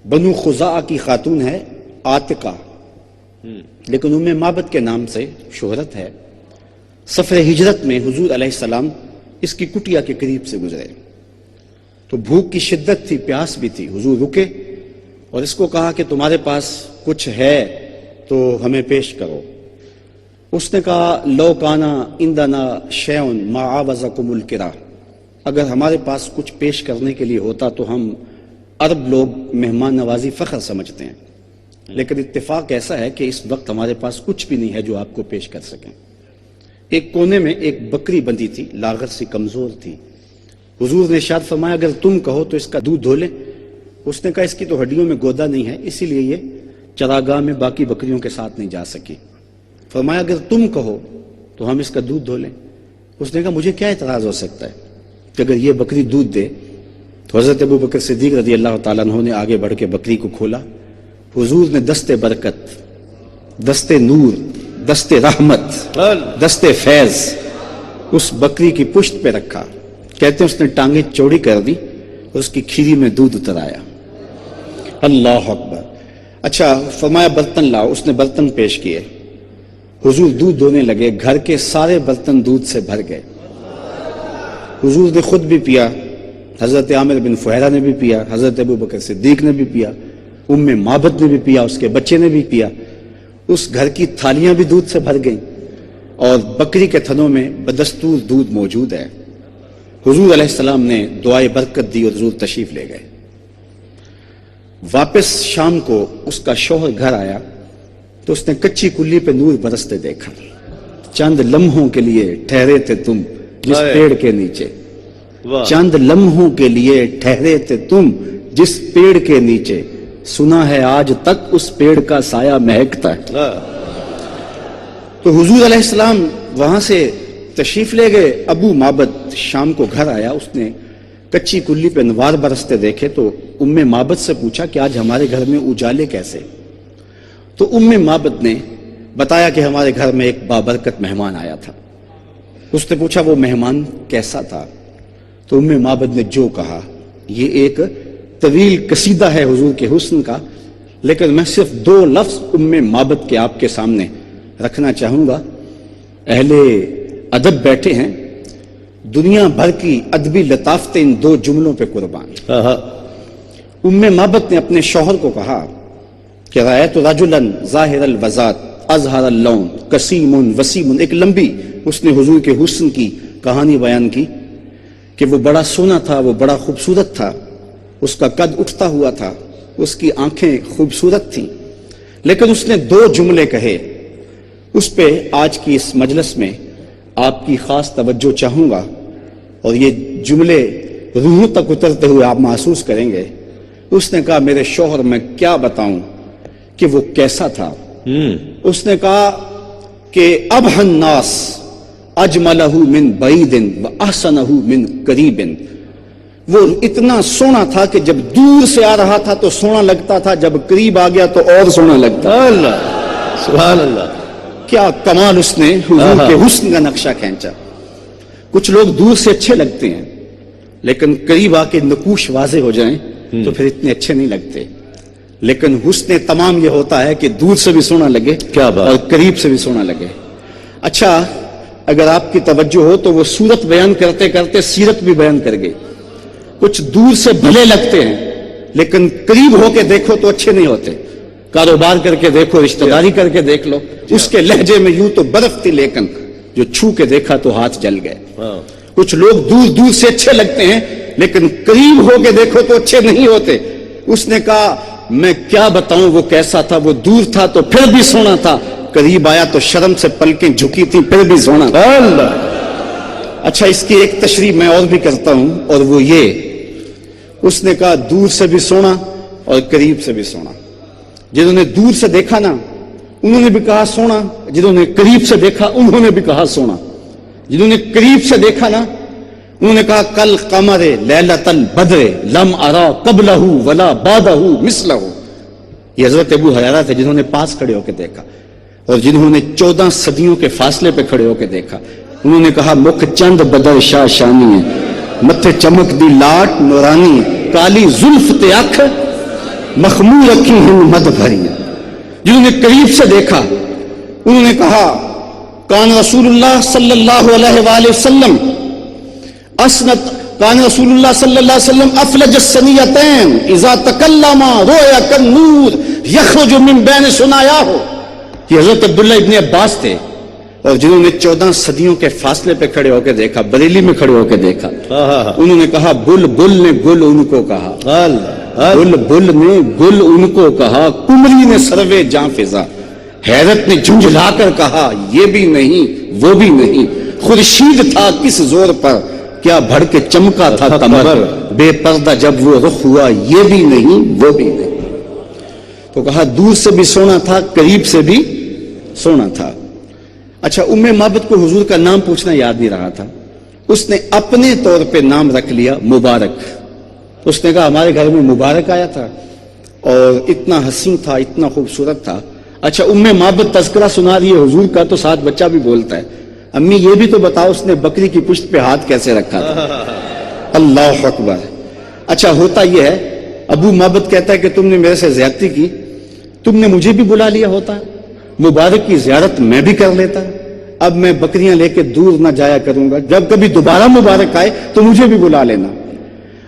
بنو خزاعہ کی خاتون ہے عاتقہ، لیکن ام معبد کے نام سے شہرت ہے۔ سفر ہجرت میں حضور علیہ السلام اس کی کٹیا کے قریب سے گزرے تو بھوک کی شدت تھی، پیاس بھی تھی۔ حضور رکے اور اس کو کہا کہ تمہارے پاس کچھ ہے تو ہمیں پیش کرو۔ اس نے کہا لو کانا عندنا شیء ما عاوزکم الکرا، اگر ہمارے پاس کچھ پیش کرنے کے لیے ہوتا تو ہم عرب لوگ مہمان نوازی فخر سمجھتے ہیں، لیکن اتفاق ایسا ہے کہ اس وقت ہمارے پاس کچھ بھی نہیں ہے جو آپ کو پیش کر سکیں۔ ایک کونے میں ایک بکری بندھی تھی، لاغر سی کمزور تھی۔ حضور نے ارشاد فرمایا اگر تم کہو تو اس کا دودھ دھو لیں۔ اس نے کہا اس کی تو ہڈیوں میں گودا نہیں ہے، اسی لیے یہ چراگاہ میں باقی بکریوں کے ساتھ نہیں جا سکی۔ فرمایا اگر تم کہو تو ہم اس کا دودھ دھو لیں۔ اس نے کہا مجھے کیا اعتراض ہو سکتا ہے کہ اگر یہ بکری دودھ دے۔ تو حضرت ابو بکر صدیق رضی اللہ تعالیٰ عنہ نے آگے بڑھ کے بکری کو کھولا۔ حضور نے دست برکت، دست نور، دست رحمت، دست فیض اس بکری کی پشت پہ رکھا۔ کہتے ہیں اس نے ٹانگیں چوڑی کر دی اور اس کی کھیری میں دودھ اتر آیا۔ اللہ اکبر۔ اچھا فرمایا برتن لاؤ، اس نے برتن پیش کیے۔ حضور دودھ دھونے لگے، گھر کے سارے برتن دودھ سے بھر گئے۔ حضور نے خود بھی پیا، حضرت عامر بن فہیرہ نے بھی پیا، حضرت ابو بکر صدیق نے بھی پیا، ام معبد نے بھی پیا، اس کے بچے نے بھی پیا۔ اس گھر کی تھالیاں بھی دودھ سے بھر گئیں اور بکری کے تھنوں میں بدستور دودھ موجود ہے۔ حضور علیہ السلام نے دعائے برکت دی اور حضور تشریف لے گئے۔ واپس شام کو اس کا شوہر گھر آیا تو اس نے کچی کلی پہ نور برستے دیکھا۔ چند لمحوں کے لیے ٹھہرے تھے تم جس پیڑ کے نیچے، چند لمحوں کے لیے ٹھہرے تھے تم جس پیڑ کے نیچے، سنا ہے آج تک اس پیڑ کا سایہ مہکتا ہے۔ تو حضور علیہ السلام وہاں سے تشریف لے گئے۔ ابو معبد شام کو گھر آیا، اس نے کچی کلی پہ انوار برستے دیکھے تو ام معبد سے پوچھا کہ آج ہمارے گھر میں اجالے کیسے؟ تو ام معبد نے بتایا کہ ہمارے گھر میں ایک بابرکت مہمان آیا تھا۔ اس نے پوچھا وہ مہمان کیسا تھا؟ تو ام معبد نے جو کہا، یہ ایک طویل قصیدہ ہے حضور کے حسن کا، لیکن میں صرف 2 لفظ ام معبد کے آپ کے سامنے رکھنا چاہوں گا۔ اہل ادب بیٹھے ہیں، دنیا بھر کی ادبی لطافتیں ان 2 جملوں پہ قربان۔ ام معبد نے اپنے شوہر کو کہا کہ رأیت رجلا ظاہر الوضاۃ اظہر اللون قسیم وسیم، ایک لمبی اس نے حضور کے حسن کی کہانی بیان کی کہ وہ بڑا سونا تھا، وہ بڑا خوبصورت تھا، اس کا قد اٹھتا ہوا تھا، اس کی آنکھیں خوبصورت تھیں، لیکن اس نے 2 جملے کہے۔ اس پہ آج کی اس مجلس میں آپ کی خاص توجہ چاہوں گا اور یہ جملے روحوں تک اترتے ہوئے آپ محسوس کریں گے۔ اس نے کہا میرے شوہر میں کیا بتاؤں کہ وہ کیسا تھا۔ اس نے کہا کہ ابہ الناس اجملہ من بعید واحسنہ من قریب، وہ اتنا سونا تھا کہ جب دور سے آ رہا تھا تو سونا لگتا تھا، جب قریب آ گیا تو اور سونا لگتا۔ اللہ سبحان اللہ، کیا کمال اس نے حضور کے حسن کا نقشہ کھینچا۔ کچھ لوگ دور سے اچھے لگتے ہیں لیکن قریب آ کے نقوش واضح ہو جائیں تو پھر اتنے اچھے نہیں لگتے، لیکن حسن تمام یہ ہوتا ہے کہ دور سے بھی سونا لگے اور قریب سے بھی سونا لگے۔ اچھا اگر آپ کی توجہ ہو تو وہ صورت بیان کرتے کرتے سیرت بھی بیان کر گئی۔ کچھ دور سے بھلے لگتے ہیں لیکن قریب ہو کے دیکھو تو اچھے نہیں ہوتے۔ کاروبار کر کے دیکھو، رشتہ داری کر کے دیکھ لو، اس کے لہجے میں یوں تو برف تھی لیکن جو چھو کے دیکھا تو ہاتھ جل گئے۔ کچھ لوگ دور دور سے اچھے لگتے ہیں لیکن قریب ہو کے دیکھو تو اچھے نہیں ہوتے۔ اس نے کہا میں کیا بتاؤں وہ کیسا تھا، وہ دور تھا تو پھر بھی سونا تھا، قریب آیا تو شرم سے پلکیں جھکی تھی پھر بھی سونا۔ اچھا اس کی ایک تشریح میں اور بھی کرتا ہوں اور وہ یہ، اس نے کہا دور سے بھی سونا اور قریب سے بھی سونا۔ جنہوں نے دور سے دیکھا نا انہوں نے بھی کہا سونا، جنہوں نے قریب سے دیکھا انہوں نے بھی کہا سونا۔ جنہوں نے قریب سے دیکھا نا انہوں نے کہا کل قمر لیلۃ البدر لم ارا قبلہ ولا بعدہ مثلہ۔ یہ حضرت ابو ہریرہ تھے جنہوں نے پاس کھڑے ہو کے دیکھا، اور جنہوں نے 14 صدیوں کے فاصلے پہ کھڑے ہو کے دیکھا انہوں نے کہا مکھ چند بدر شاہ شانی ہے، متھے چمک دی لاٹ نورانی، کالی زلف تے اکھ मखमूल रखी हिंद मद भरी। जिन्होंने करीब से देखा उन्होंने कहा कान रसूलुल्लाह सल्लल्लाहु अलैहि वसल्लम असनत कान रसूलुल्लाह सल्लल्लाहु अलैहि वसल्लम अफलज सनियतैन इज़ा तकल्लमा रोया कन नूर यखरुजु मिन बैन सुनायाहु। ये हजरत अब्दुल्लाह इब्ने अब्बास थे और जिन्होंने 14 सदियों के फासले पे खड़े होकर देखा, बरेली में खड़े होकर देखा। उन्होंने कहा बुल बुल ने गुल उनको कहा, बुल बुल ने गुल उनको कहा, कुमरी ने सरवे जां फिजा। हैरत ने झुंझला कर कहा ये भी नहीं वो भी नहीं, खुर्शीद था किस जोर पर क्या भड़ के चमका था कमर, बेपर्दा जब वो रुख हुआ ये भी नहीं वो भी नहीं। तो कहा दूर से भी सोना था करीब से भी सोना था। अच्छा, उम्मे माबद को हुजूर का नाम पूछना याद नहीं रहा था, उसने अपने तौर पे नाम रख लिया मुबारक। उसने कहा हमारे घर में मुबारक आया था और इतना हसीन था, इतना खूबसूरत था। अच्छा, उम्मे माबद तज़किरा सुना रही है हुजूर का तो साथ बच्चा भी बोलता है अम्मी ये भी तो बताओ उसने बकरी की पुश्त पे हाथ कैसे रखा था। अल्लाह अकबर। अच्छा, होता यह है अबू माबद कहता है कि तुमने मेरे से ज़्यादती की, तुमने मुझे भी बुला लिया होता, मुबारक की ज़ियारत मैं भी कर लेता, अब मैं बकरियां लेके दूर ना जाया करूंगा, जब कभी दोबारा मुबारक आए तो मुझे भी बुला लेना।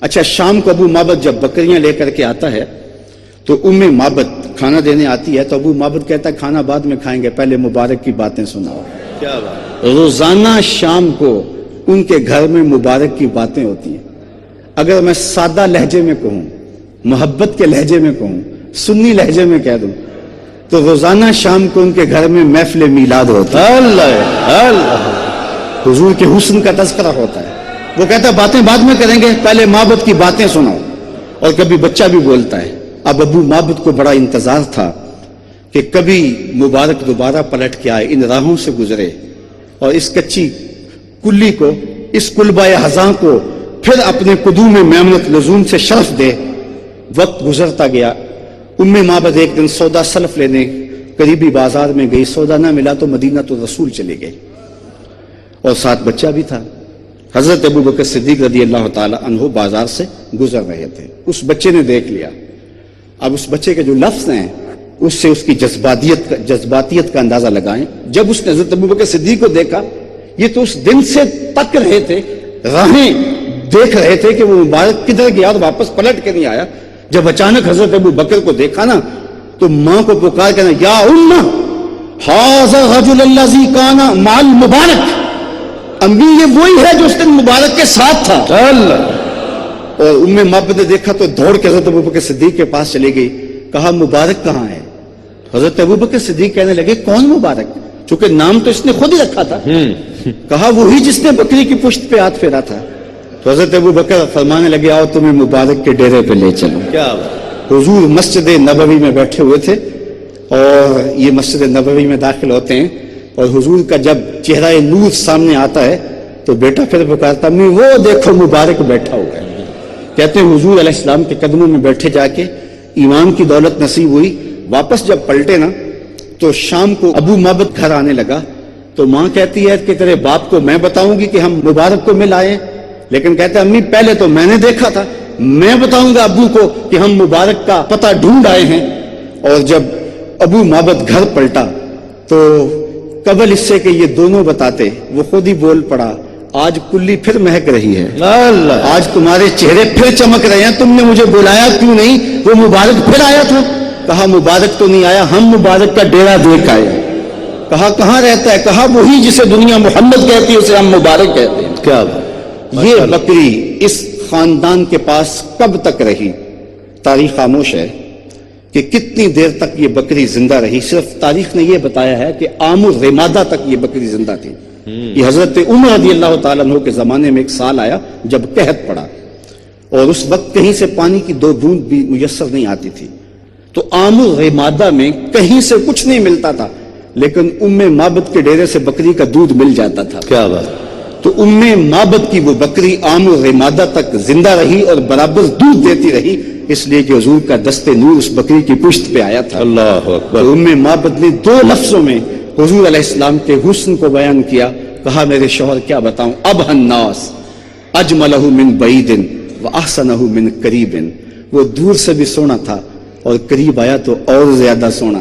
अच्छा, शाम को अबू माबद जब बकरियां लेकर के आता है तो उम्मे माबद खाना देने आती है तो अबू माबद कहता है खाना बाद में खाएंगे, पहले मुबारक की बातें सुनाओ। क्या बात। रोजाना शाम को उनके घर में मुबारक की बातें होती हैं। अगर मैं सादा लहजे में कहूं, मोहब्बत के लहजे में कहूं, सुन्नी लहजे में कह दूं तो रोजाना शाम को उनके घर में महफिल मीलाद होता है। अल्लाह हुजूर के हुस्न का तज़किरा होता है। वो कहता है बातें बाद में करेंगे, पहले माबद की बातें सुनाओ। और कभी बच्चा भी बोलता है। अब अबू माबद को बड़ा इंतजार था कि कभी मुबारक दोबारा पलट के आए, इन राहों से गुजरे और इस कच्ची कुल्ली को, इस कुलबाए हज़ां को फिर अपने कुदूम मेमनत लजूम से शर्फ दे। वक्त गुजरता गया। उम्मे माबद एक दिन सौदा सलफ लेने करीबी बाजार में गई, सौदा ना मिला तो मदीना तो रसूल चले गए और साथ बच्चा भी था। हजरत अबू बकर सिद्दीक रज़ी अल्लाह ताला अन्हु बाजार से गुजर रहे थे। उस बच्चे ने देख लिया। अब उस बच्चे के जो लफ्ज हैं उससे उसकी जज्बातियत का अंदाजा लगाएं। जब उसने हजरत अबू बकर सिद्दीक को देखा, ये तो उस दिन से तक रहे थे, राहें देख रहे थे कि वो मुबारक किधर गया और वापस पलट के नहीं आया। जब अचानक हजरत अबू बकर को देखा ना तो मां को पुकार के ना या उम्मा हाज़ा रजुल अल्लज़ी काना माल मुबारक, अम्मी ये वही है जो उस दिन मुबारक के साथ था। और उम्मे माबद ने देखा तो दौड़ के हजरत अबू बकर सिद्दीक के पास चली गई। कहा मुबारक कहाँ है? हजरत अबू बकर सिद्दीक कहने लगे कौन मुबारक, चूंकि नाम तो इसने खुद ही रखा था। कहा वही जिसने बकरी की पुश्त पे हाथ फेरा था। तो हजरत अबू बकर फरमाने लगे आओ तुम्हें मुबारक के डेरे पे ले चलो। क्या हुजूर मस्जिद नबवी में बैठे हुए थे और ये मस्जिद नबवी में दाखिल होते हैं और हुजूर का जब चेहरा नूर सामने आता है तो बेटा फिर पुकारता अम्मी वो देखो मुबारक बैठा हुआ है। कहते हैं हुजूर अलैहिस्सलाम के कदमों में बैठे जाके ईमान की दौलत नसीब हुई। वापस जब पलटे ना तो शाम को अबू माबद घर आने लगा तो मां कहती है कि तेरे बाप को मैं बताऊंगी कि हम मुबारक को मिल आए, लेकिन कहते अम्मी पहले तो मैंने देखा था, मैं बताऊंगा अबू को कि हम मुबारक का पता ढूंढ आए हैं। और जब अबू माबद घर पलटा तो कबल इससे कि ये दोनों बताते वो खुद ही बोल पड़ा आज कुल्ली फिर महक रही है, आज तुम्हारे चेहरे फिर चमक रहे हैं, तुमने मुझे बुलाया क्यों नहीं? वो मुबारक फिर आया था। कहा मुबारक तो नहीं आया, हम मुबारक का डेरा देख आए। कहा कहां रहता है? कहा वही जिसे दुनिया मोहम्मद कहती है उसे हम मुबारक कहते हैं। क्या ये बकरी इस खानदान के पास कब तक रही? तारीख खामोश है कि कितनी देर तक ये बकरी जिंदा रही। सिर्फ तारीख ने यह बताया है कि आमुर रिमादा तक ये बकरी जिंदा थी। ये हजरत उमर रज़ी अल्लाह ताला अन्हु के जमाने में एक साल आया जब कहत पड़ा और उस वक्त कहीं से पानी की दो बूंद भी मुयस्सर नहीं आती थी। तो आमुर रिमादा में कहीं से कुछ नहीं मिलता था, लेकिन उम्मे माबद के डेरे से बकरी का दूध मिल जाता था। क्या बात। तो उम्मे माबद की वो बकरी आमुर रिमादा तक जिंदा रही और बराबर दूध देती रही, इसलिए कि हुजूर का दस्ते नूर उस बकरी की पुश्त पे आया था। अल्लाह अकबर। उम्मे माबद ने दो लफ्जों में हुजूर अलैहिस्सलाम के हुस्न को बयान किया। कहा मेरे शौहर क्या बताऊं, अब हन्नास अजमलहु मिन बईदिन व अहसनहु मिन करीबिन। वो दूर से भी सोना था اور قریب آیا تو اور زیادہ سونا